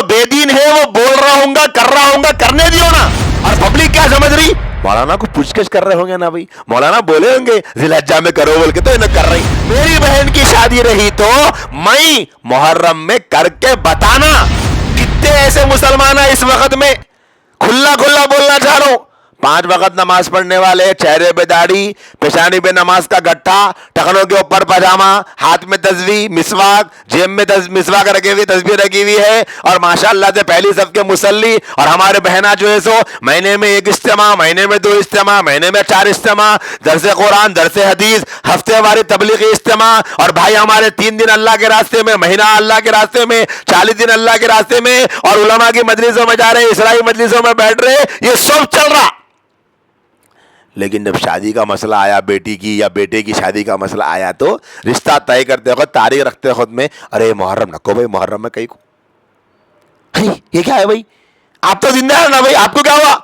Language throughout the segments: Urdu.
جو بے دین ہے وہ بول رہا ہوں گا کر رہا ہوں گا کرنے دیو نا. اور پبلک کیا سمجھ رہی؟ مولانا کو پوچھ گچھ کر رہے ہوں گے نا بھائی, مولانا بولے ہوں گے ذی الحجہ میں کرو بول کے, تو انہیں کر رہی. میری بہن کی شادی رہی تو میں محرم میں کر کے بتانا. کتنے ایسے مسلمان ہیں اس وقت میں, کھلا کھلا بولنا چاہ رہا ہوں, 5 وقت نماز پڑھنے والے, چہرے پہ داڑھی, پیشانی پہ نماز کا گٹھا, ٹخنوں کے اوپر پاجامہ, ہاتھ میں تسبیح, مسواک, جیب میں مسواک رکھی ہوئی, تسبیح رکھی ہوئی ہے, اور ماشاءاللہ سے پہلی صف کے مصلی. اور ہمارے بہنا جو ہے سو مہینے میں 1 اجتماع, مہینے میں 2 اجتماع, مہینے میں 4 اجتماع, درس قرآن, درس حدیث, ہفتے واری تبلیغی اجتماع. اور بھائی ہمارے 3 دن اللہ کے راستے میں, مہینہ اللہ کے راستے میں, 40 دن اللہ کے راستے میں, اور علماء کی مجلسوں میں جا رہے, اسلامی مجلسوں میں بیٹھ رہے, یہ سب چل رہا. لیکن جب شادی کا مسئلہ آیا, بیٹی کی یا بیٹے کی شادی کا مسئلہ آیا, تو رشتہ طے کرتے وقت, تاریخ رکھتے وقت میں, ارے محرم نکو بھائی, محرم میں کہیں کو یہ کیا ہے بھائی, آپ تو زندہ ہے نا بھائی, آپ کو کیا ہوا؟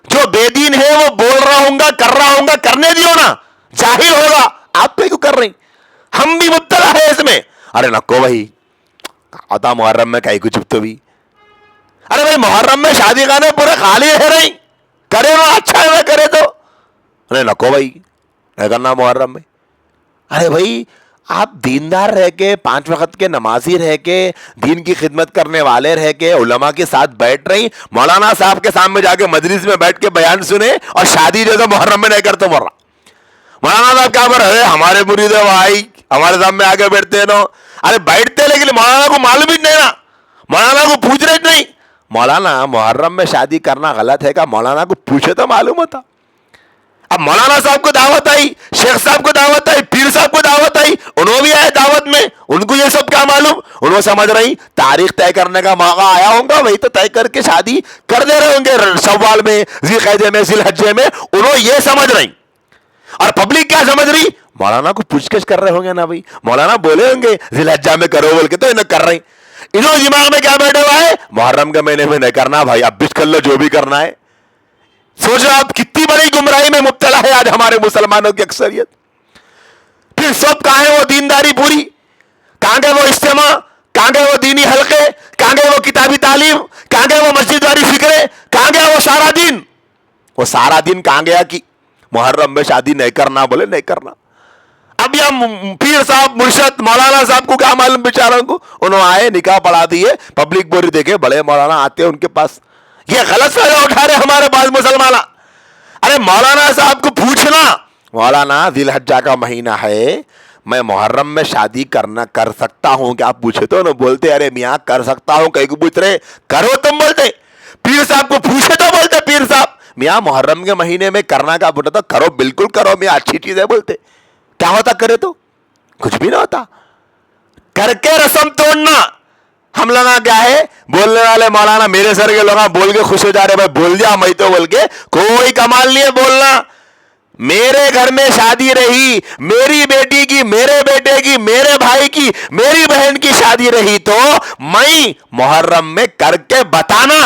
جو بے دین ہے وہ بول رہا ہوں گا کر رہا ہوں گا کرنے دیو نا, جاہل ہوگا. آپ تو کیوں کر رہی, ہم بھی مبتلا ہے اس میں. ارے نکو بھائی, آتا محرم میں کہیں کو چپ تو بھی. ارے بھائی محرم میں شادی خانے پورے خالی ہے رہی, کرے وہ اچھا ہے, کرے تو ارے نکو بھائی نہیں کرنا محرم میں. ارے بھائی آپ دیندار رہ کے, 5 وقت کے نمازی رہ کے, دین کی خدمت کرنے والے رہ کے, علماء کے ساتھ بیٹھ رہی, مولانا صاحب کے سامنے جا کے مجلس میں بیٹھ کے بیان سنے, اور شادی جو ہے محرم میں نہیں کرتے مر رہا. مولانا صاحب کیا بول رہے, ہمارے مرید ہے بھائی, ہمارے سامنے آگے بیٹھتے ہیں نا. ارے بیٹھتے لیکن مولانا کو معلوم ہی نہیں نا, مولانا کو پوچھ رہے نہیں. مولانا محرم میں شادی کرنا غلط ہے, کا مولانا کو پوچھے تو معلوم ہوتا. اب مولانا صاحب کو دعوت آئی, شیخ صاحب کو دعوت آئی, پیر صاحب کو دعوت آئی, انہوں بھی آئے دعوت میں, ان کو یہ سب کیا معلوم. انہوں سمجھ رہی تاریخ طے کرنے کا موقع آیا ہوگا, وہی تو طے کر کے شادی کر دے رہے ہوں گے شوال میں, ذی القعدہ میں, ذی الحجہ میں, انہوں یہ سمجھ رہی. اور پبلک کیا سمجھ رہی, مولانا کو پوچھ گچھ کر رہے ہوں گے نا بھائی, مولانا بولے ہوں گے ذی الحجہ میں کرو بول کے, تو انہیں کر رہی. انہوں دماغ میں کیا بیٹھا ہوا ہے, محرم کے مہینے میں نہیں کرنا بھائی, اب بھی کر لو جو بھی کرنا ہے. سوچ رہے آپ کتنی بڑی گمراہی میں مبتلا ہے آج ہمارے مسلمانوں کی اکثریت. پھر سب کہاں ہے وہ دینداری پوری, کہاں گئے وہ اجتماع, کہاں گئے وہ دینی حلقے, کہاں گئے وہ کتابی تعلیم, کہاں گئے وہ مسجد والی فکرے, کہاں گیا وہ سارا دن. وہ سارا دن کہاں گیا کہ محرم میں شادی نہیں کرنا, بولے نہیں کرنا. اب یہ پیر صاحب, مرشد, مولانا صاحب کو کیا معلوم بیچاروں کو, انہوں آئے نکاح پڑھا دیے, پبلک بولی دیکھے بڑے مولانا آتے ہیں ان کے پاس, یہ غلط فائدہ اٹھا رہے ہمارے پاس مسلمان. ارے مولانا صاحب کو پوچھنا, مولانا ذی الحجہ کا مہینہ ہے, میں محرم میں شادی کر سکتا ہوں کیا, آپ پوچھے تو نہ بولتے ارے میاں کر سکتا ہوں, کہیں کو پوچھ رہے کرو تم بولتے. پیر صاحب کو پوچھے تو بولتے پیر صاحب میاں محرم کے مہینے میں کرنا کا بولتا, تو کرو بالکل کرو میاں, اچھی چیز ہے بولتے. کیا ہوتا کرے تو کچھ بھی نہ ہوتا, کر کے رسم توڑنا. ہم لوگ کیا ہے, بولنے والے مولانا میرے سر کے لوگ بول کے خوش ہو جا رہے, بھائی بول دیا میں تو بول کے, کوئی کمال نہیں ہے بولنا. میرے گھر میں شادی رہی, میری بیٹی کی, میرے بیٹے کی, میرے بھائی کی, میری بہن کی شادی رہی, تو میں محرم میں کر کے بتانا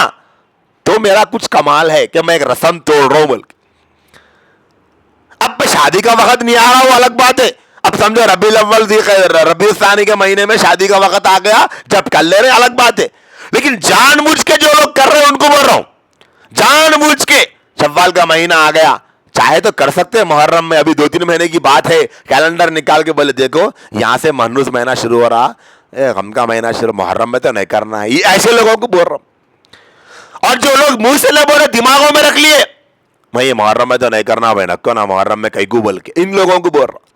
تو میرا کچھ کمال ہے کہ میں ایک رسم توڑ رہا ہوں بول کے. اب شادی کا وقت نہیں آ رہا وہ الگ بات ہے, اب سمجھو ربیع الاول ربیع الثانی کے مہینے میں شادی کا وقت آ گیا, جب کر لے رہے الگ بات ہے. لیکن جان بوجھ کے جو لوگ کر رہے ہیں ان کو بول رہا ہوں, جان بوجھ کے شوال کا مہینہ آ گیا, چاہے تو کر سکتے ہیں محرم میں, ابھی 2-3 مہینے کی بات ہے, کیلنڈر نکال کے بولے دیکھو یہاں سے محنوس مہینہ شروع ہو رہا, غم کا مہینہ شروع, محرم میں تو نہیں کرنا ہے. یہ ایسے لوگوں کو بول رہا ہوں. اور جو لوگ منہ سے نہ بولے دماغوں میں رکھ لیے, میں یہ محرم میں تو نہیں کرنا بھائی, نکو نا محرم میں کہیں کو بول کے, ان لوگوں کو بول رہا ہوں.